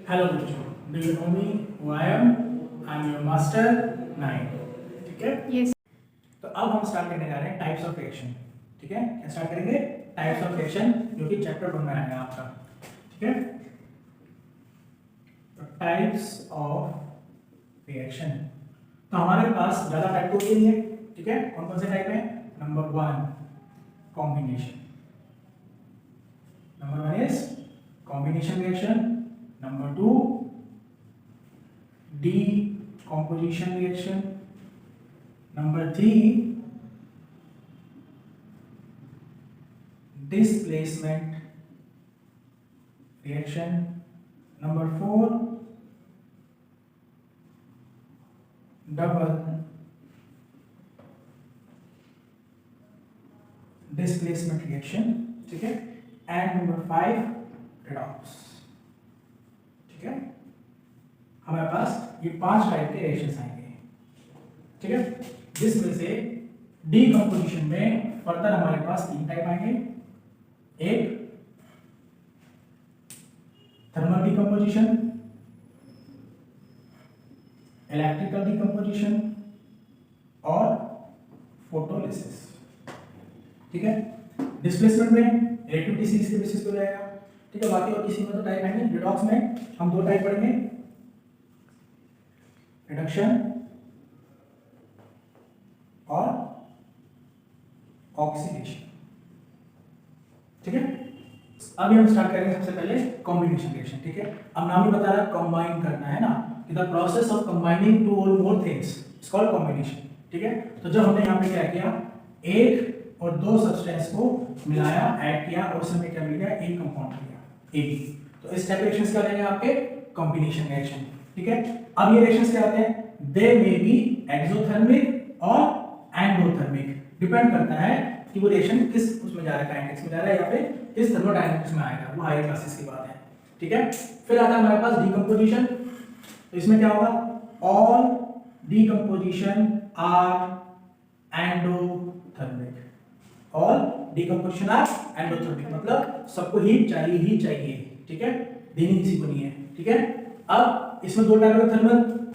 Hello बच्चों, do you know me who I am your master 9। ठीक है, yes. तो अब हम स्टार्ट करने जा रहे हैं टाइप्स ऑफ रिएक्शन। ठीक है, क्या स्टार्ट करेंगे? टाइप्स ऑफ रिएक्शन, जो कि चैप्टर 1 में आएगा आपका। ठीक है, तो टाइप्स ऑफ रिएक्शन, तो हमारे पास ज्यादा टाइप तो नहीं है। ठीक है, कौन कौन से टाइप है? Number 1 combination, number 1 is combination reaction, number 2 decomposition reaction, number 3 displacement reaction, number 4 double displacement reaction। ठीक है, एंड नंबर 5 redox। ठीक है, हमारे पास ये 5 टाइप के रिएक्शंस आएंगे। ठीक है, जिसमें से डीकंपोजिशन में फर्दर हमारे पास 3 टाइप आएंगे। एक थर्मल डीकंपोजिशन, इलेक्ट्रिकल डीकंपोजिशन और फोटोलिसिस। ठीक है, डिस्प्लेसमेंट में रिलेटिविटी सीरीज के बेसिस पे रहेगा। ठीक है, बाकी और किसी में तो टाइप आएंगे। रिडॉक्स में हम 2 टाइप पढ़ेंगे, रिडक्शन और ऑक्सीडेशन। ठीक है, अभी हम स्टार्ट करेंगे सबसे पहले कॉम्बिनेशन रिएक्शन। ठीक है, अब नाम ही बता रहा है कंबाइन करना है ना, कि द प्रोसेस ऑफ कंबाइनिंग 2 और more things is called combination. ठीक है, तो जब हमने यहाँ पे क्या किया, 1 और 2 सब्सटेंस को मिलाया, ऐड किया और उसमें क्या मिल गया, एक कंपाउंड मिल गया, एक। तो इस टाइप रिएक्शंस क्या रहेंगे आपके? Combination reaction. ठीक है, अब ये रिएक्शंस क्या होते हैं? दे मे बी एक्सोथर्मिक और एंडोथर्मिक, डिपेंड करता है कि वो रिएक्शन किस उसमें जा रहा है, काइनेटिक्स में जा रहा है या फिर किस थर्मोडायनामिक्स में आएगा, वो हायर क्लासेस की बात है। ठीक है, फिर आता है हमारे पास डीकंपोजिशन। तो इसमें क्या होगा? All decomposition are endothermic, all decomposition are endothermic, मतलब सबको हीट चाहिए ही चाहिए। ठीक है, देनी किसी को नहीं है। ठीक है, अब इसमें 2 टाइप का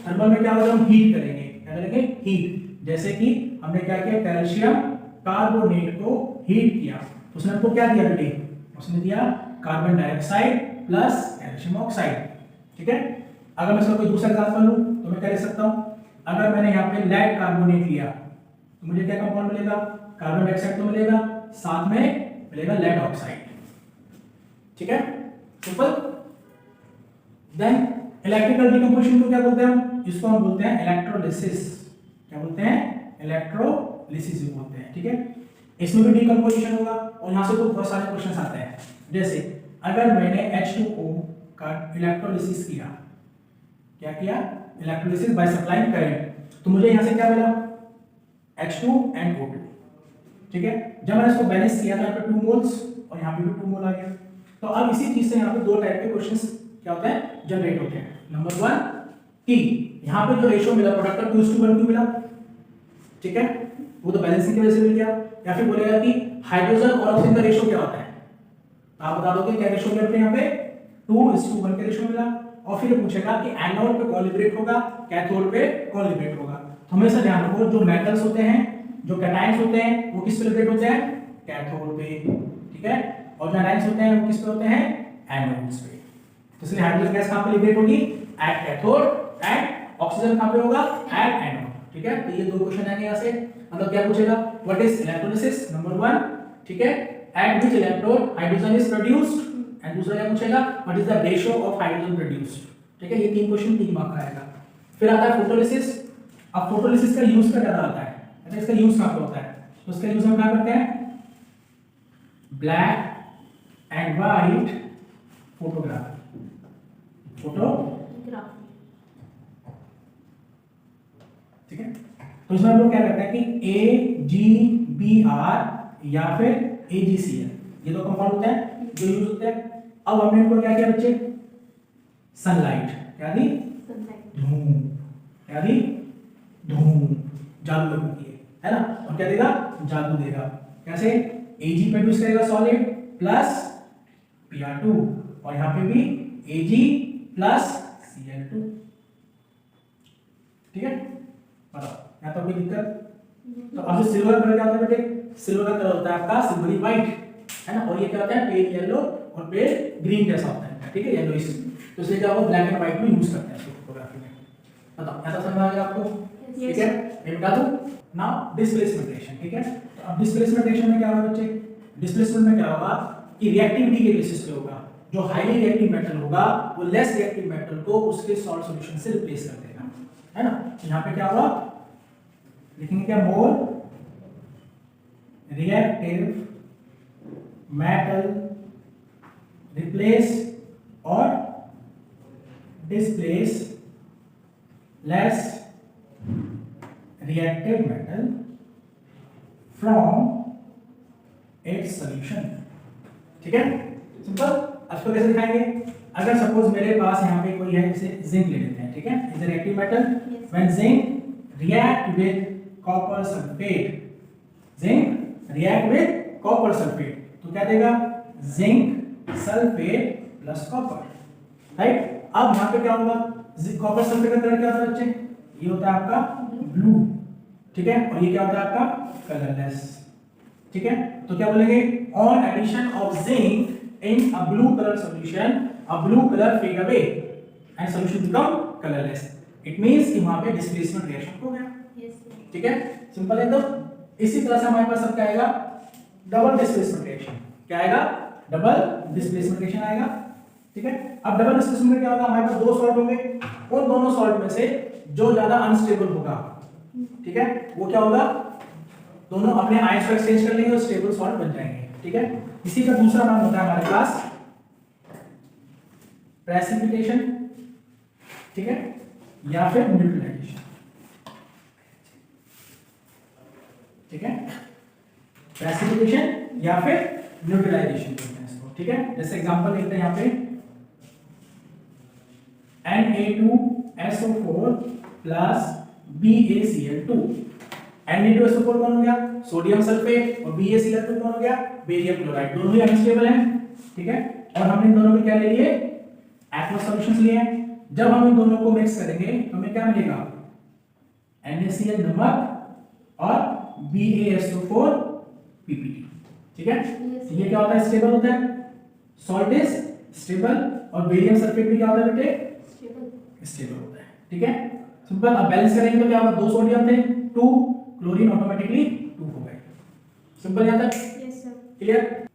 थर्मल में क्या होगा, हम हीट करेंगे। क्या करेंगे? हीट। जैसे कि हमने क्या किया, कैल्शियम कार्बोनेट को हीट किया, उसने हमको क्या दिया बेटे? उसने दिया carbon dioxide plus calcium oxide. ठीक है, अगर मैं इसका कोई दूसरा एग्जांपल लूं तो मैं क्या लिख सकता हूं, अगर मैंने यहाँ पे लेड कार्बोनेट लिया तो मुझे क्या कंपाउंड मिलेगा? कार्बन डाइऑक्साइड तो मिलेगा, साथ में मिलेगा लेड ऑक्साइड। ठीक है, सिंपल। देन इलेक्ट्रिकल डीकंपोजिशन को क्या बोलते हैं हम? इसको हम बोलते हैं इलेक्ट्रोलिसिस। क्या बोलते हैं? इलेक्ट्रोलिसिस बोलते हैं। ठीक है, इसमें भी डीकंपोजिशन होगा और यहां से तो बहुत सारे क्वेश्चंस आते हैं। जैसे अगर मैंने H2O का इलेक्ट्रोलिसिस किया, क्या किया? इलेक्ट्रोलिसिस बाय सप्लाइंग करंट, तो मुझे यहां से क्या मिला? H2 and O2। ठीक है, जब मैंने इसको बैलेंस किया तो यहाँ पे 2 मोल्स और यहाँ पे भी 2 मोल आ गया। तो अब इसी चीज से यहाँ पे 2 टाइप के क्वेश्चंस क्या होते हैं, जनरेट होते हैं। नंबर 1 कि यहाँ पे जो रेशियो मिला प्रोडक्ट का 2:1 क्यों मिला? ठीक है, वो तो बैलेंसिंग की वजह से मिल गया। या फिर बोलेगा कि हाइड्रोजन और ऑक्सीजन का रेशियो क्या होता है, आप बता दोगे क्या रेशियो मिला? यहाँ पे 2:1 का रेशियो मिला। और फिर पूछेगा कि एनोड पे कौन लिबरेट होगा, कैथोड पे कौन लिबरेट होगा। तो हमेशा ध्यान रखो, जो मेटल्स होते हैं, जो कैटायंस होते हैं, वो किस पे लिबरेट होते हैं? कैथोड पे। ठीक है, और जो आयंस होते हैं वो किस पे होते हैं? एनोड्स पे। तो इसलिए हाइड्रोजन गैस कहां पे लिबरेट होगी? एट कैथोड, एंड ऑक्सीजन कहां पे होगा? At anode. ठीक है, तो ये 2 क्वेश्चन आएंगे यहां से। मतलब क्या पूछेगा? What is electrolysis, number 1। ठीक है, at which electrode hydrogen is produced, and दूसरा क्या पूछेगा? What is the ratio of hydrogen produced. ठीक है, ये 3 क्वेश्चन 3 मार्क का आएगा। फिर आता है फोटोलिसिस। अब फोटोलिसिस का यूज क्या ज्यादा आता है, अच्छा इसका यूज कहां पे होता है? तो इसका यूज हम क्या करते हैं? ब्लैक एंड व्हाइट फोटोग्राफी, ठीक है। तो इसमें हम लोग क्या करते हैं कि AgBr या फिर AgCl, ये 2 कंपाउंड होते हैं जो यूज होते हैं। अब हमने इनको क्या किया बच्चे? सनलाइट, क्या दी? धूम, क्या दी? धूम, जादू लागू किए, है ना। और क्या देगा? जादू देगा। कैसे? Ag प्रोड्यूस करेगा सॉलिड प्लस Pr2, और यहाँ पे भी Ag प्लस Cl2। ठीक है, बताओ यहाँ तो कोई दिक्कत? तो अब जो सिल्वर कलर क्या होता है बेटे, सिल्वर का कलर होता है आपका सिल्वरी व्हाइट, है ना, और ये क्या होता है पेल येलो और पेल ग्रीन जैसा होता है, ठीक है, येलोइश। तो इसलिए क्या वो ब्लैक एंड व्हाइट में यूज करते हैं इसको फोटोग्राफी में। बताओ यहाँ समझ आ गया आपको? ठीक है, ये बता दूं। नाउ डिस्प्लेसमेंट रिएक्शन, ठीक है। तो अब डिस्प्लेसमेंट रिएक्शन में क्या होगा बच्चे, डिस्प्लेसमेंट में क्या होगा कि रिएक्टिविटी के बेसिस पे होगा। जो हाईली रिएक्टिव मेटल होगा वो लेस रिएक्टिव मेटल को उसके सॉल्ट सॉल्यूशन से रिप्लेस कर देगा, है ना। यहाँ पे क्या होगा, लिखेंगे क्या, मोर रिएक्टिव मेटल रिप्लेस और displace less reactive metal from its solution। ठीक है, सिंपल। अब इसको कैसे दिखाएंगे, अगर सपोज मेरे पास यहाँ पे कोई है, जैसे जिंक ले लेते हैं, ठीक है, is a reactive metal. When zinc react with copper sulphate, zinc react with copper sulphate, तो क्या देगा, zinc sulphate plus copper, right. अब यहाँ पे क्या होगा, कॉपर सल्फेट का कलर क्या होता है बच्चे, ये होता है आपका ब्लू, ठीक है, और ये क्या होता है आपका कलरलेस, ठीक है। तो क्या बोलेंगे, on addition of zinc in a blue colour solution a blue colour fade away and solution become colourless. It means कि वहां पे डिस्प्लेसमेंट रिएक्शन हो गया, ठीक है, सिंपल है। तो इसी तरह से हमारे पास सब क्या आएगा, डबल डिस्प्लेसमेंट रिएक्शन। क्या आएगा, डबल डिस्प्लेसमेंट रिएक्शन आएगा, ठीक है। अब डबल डिस्प्लेसमेंट में क्या होगा, हमारे पास दो सॉल्ट होंगे, उन दोनों सॉल्ट में से जो ज्यादा अनस्टेबल होगा, ठीक है, वो क्या होगा, दोनों अपने आयंस को एक्सचेंज कर लेंगे और स्टेबल सॉल्ट बन जाएंगे, ठीक है। इसी का दूसरा नाम होता है हमारे पास प्रेसिपिटेशन, ठीक है, या फिर न्यूट्रलाइजेशन, ठीक है, प्रेसिपिटेशन या फिर न्यूट्रलाइजेशन बोलते हैं इसको, ठीक है। जैसे एग्जांपल लेते हैं यहाँ पे Na2SO4 प्लस BaCl2। Na2SO4 कौन हो गया, सोडियम सल्फेट, और BaCl2 कौन हो गया, बेरियम क्लोराइड। दोनों ही अनस्टेबल हैं, ठीक है, और हमने इन दोनों को क्या ले लिए, एक्वस सॉल्यूशंस लिए हैं। जब हम इन दोनों को मिक्स करेंगे तो हमें क्या मिलेगा, NaCl नमक और BaSO4 PPT, ठीक है। तो ये क्या होता है, स्टेबल होता है, सॉल्ट इज स्टेबल, और बेरियम सल्फेट भी क्या होता है बेटे, स्टेबल होता है, ठीक है, सिंपल। अब बैलेंस करेंगे तो क्या होगा, दो सोडियम थे, 2 क्लोरीन ऑटोमेटिकली 2 हो गए, सिंपल यहां तक, यस सर, क्लियर।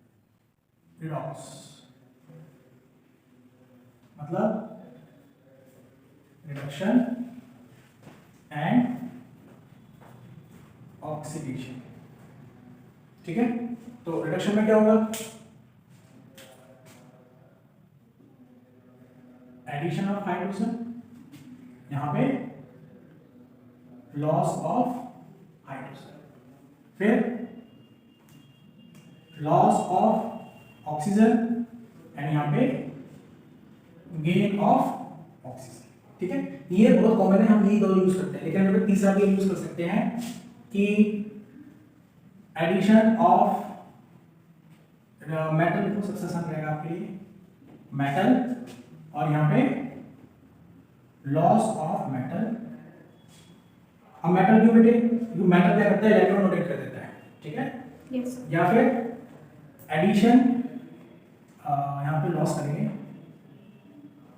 रिडॉक्स मतलब रिडक्शन एंड ऑक्सीडेशन, ठीक है। तो रिडक्शन में क्या होगा, एडिशन ऑफ हाइड्रोजन, यहां पे लॉस ऑफ हाइड्रोजन, फिर लॉस ऑफ ऑक्सीजन एंड यहां पे गेन ऑफ ऑक्सीजन, ठीक है। ये बहुत कॉमन है, हम यही दो यूज करते हैं, लेकिन हम तीसरा भी यूज कर सकते हैं कि एडिशन ऑफ मेटल, को सबसे आसान रहेगा आपके लिए, मेटल, और यहां पे लॉस ऑफ मेटल। अब मेटल क्यों बेटे, क्योंकि मेटल क्या करता है, इलेक्ट्रॉन रोटेट कर देता है, ठीक है, yes. या फिर एडिशन, यहां पे लॉस करेंगे,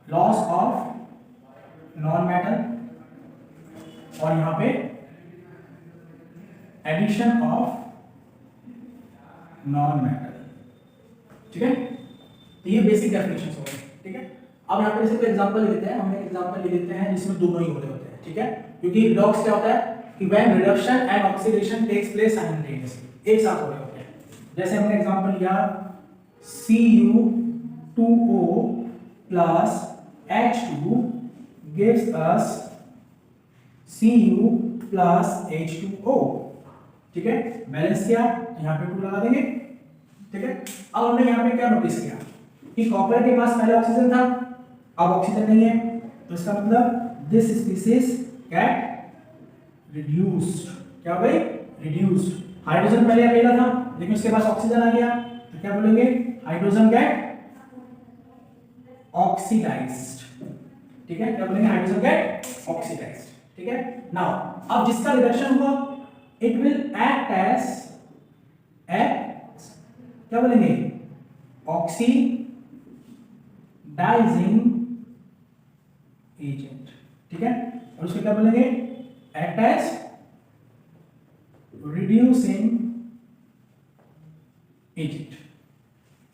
लॉस ऑफ नॉन मेटल, और यहां पे एडिशन ऑफ नॉन मेटल, ठीक है। तो ये बेसिक डेफिनेशंस हो गए, ठीक है। अब यहाँ पे जैसे कोई एग्जांपल ले लेते हैं, हम एक एग्जांपल ले लेते हैं जिसमें दोनों ही हो रहे होते हैं, ठीक है, क्योंकि रिडॉक्स क्या होता है कि when reduction and oxidation takes place simultaneously, एक साथ हो रहे होते हैं। जैसे हमने एग्जांपल लिया Cu2O plus H2 gives us Cu plus H2O, ठीक है, बैलेंस किया, यहाँ पे 2 लगा देंगे, ठीक है। अब हमने यहाँ पे क्या नोटिस किया कि कॉपर के पास पहले ऑक्सीजन था, अब ऑक्सीजन नहीं है, तो इसका मतलब दिस स्पीसीज गेट रिड्यूस्ड, क्या भाई, रिड्यूस्ड। हाइड्रोजन पहले अकेला था लेकिन उसके पास ऑक्सीजन आ गया, तो क्या बोलेंगे, हाइड्रोजन गेट ऑक्सीडाइज्ड, ठीक है, क्या बोलेंगे, हाइड्रोजन गेट ऑक्सीडाइज्ड, ठीक है। नाउ अब जिसका रिडक्शन हुआ इट विल एक्ट एज क्या बोलेंगे, ऑक्सीडाइजिंग एजेंट, ठीक है। और उसको क्या बोलेंगे, एक्ट एज रिड्यूसिंग एजेंट,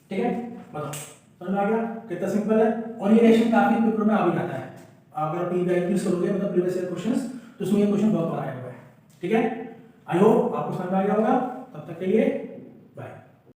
ठीक है। बताओ समझ में आ गया कितना सिंपल है। और ये रिएक्शन काफी पेपर में आ भी जाता है, अगर PYQs करोगे मतलब प्रीवियस ईयर क्वेश्चंस, तो उसमें ये क्वेश्चन बहुत बार आया हुआ है, ठीक है। आई होप आपको समझ में आ गया होगा। तब तक के लिए